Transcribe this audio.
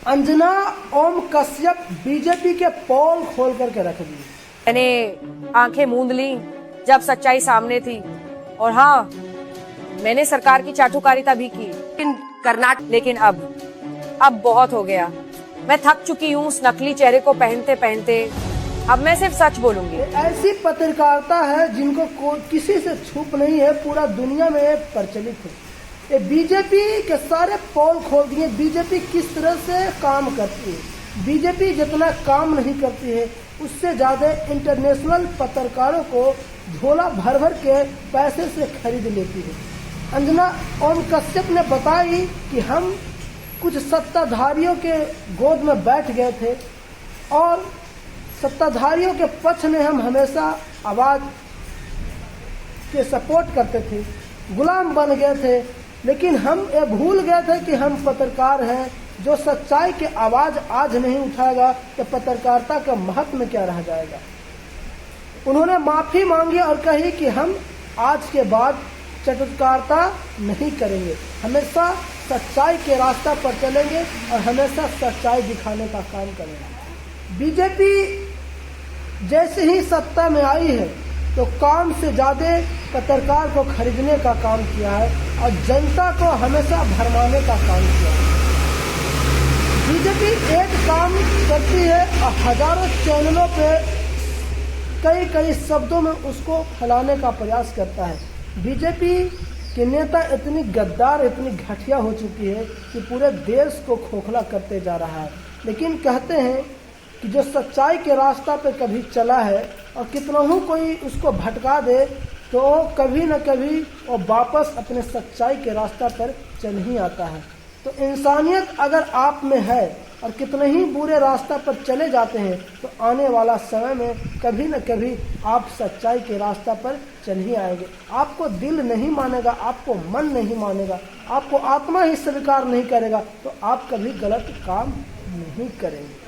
Anjana Om Kashyap BJP के पोल खोल करके रख दिए। मैंने आंखें मूंद ली जब सच्चाई सामने थी, और हाँ, मैंने सरकार की चाटुकारिता भी की लेकिन अब बहुत हो गया। मैं थक चुकी हूँ उस नकली चेहरे को पहनते पहनते। अब मैं सिर्फ सच बोलूंगी। ऐसी पत्रकारिता है जिनको किसी से छुप नहीं है, पूरा दुनिया में प्रचलित है। ये बीजेपी के सारे पोल खोल दिए। बीजेपी किस तरह से काम करती है। बीजेपी जितना काम नहीं करती है उससे ज्यादा इंटरनेशनल पत्रकारों को झोला भर भर के पैसे से खरीद लेती है। अंजना ओम कश्यप ने बताई कि हम कुछ सत्ताधारियों के गोद में बैठ गए थे और सत्ताधारियों के पक्ष में हम हमेशा आवाज के सपोर्ट करते थे, गुलाम बन गए थे, लेकिन हम ये भूल गए थे कि हम पत्रकार हैं। जो सच्चाई की आवाज आज नहीं उठाएगा तो पत्रकारिता का महत्व क्या रह जाएगा। उन्होंने माफी मांगी और कही कि हम आज के बाद चटुकारिता नहीं करेंगे, हमेशा सच्चाई के रास्ता पर चलेंगे और हमेशा सच्चाई दिखाने का काम करेंगे। बीजेपी जैसे ही सत्ता में आई है तो काम से ज्यादा पत्रकार को खरीदने का काम किया है और जनता को हमेशा भरमाने का काम किया है। बीजेपी एक काम करती है और हजारों चैनलों पे कई शब्दों में उसको फैलाने का प्रयास करता है। बीजेपी के नेता इतनी गद्दार, इतनी घटिया हो चुकी है कि पूरे देश को खोखला करते जा रहा है। लेकिन कहते हैं कि जो सच्चाई के रास्ता पे कभी चला है और कितना ही कोई उसको भटका दे तो कभी न कभी वो वापस अपने सच्चाई के रास्ता पर चल ही आता है। तो इंसानियत अगर आप में है और कितने ही बुरे रास्ता पर चले जाते हैं तो आने वाला समय में कभी न कभी आप सच्चाई के रास्ता पर चल ही आएंगे। आपको दिल नहीं मानेगा, आपको मन नहीं मानेगा, आपको आत्मा ही स्वीकार नहीं करेगा तो आप कभी गलत काम नहीं करेंगे।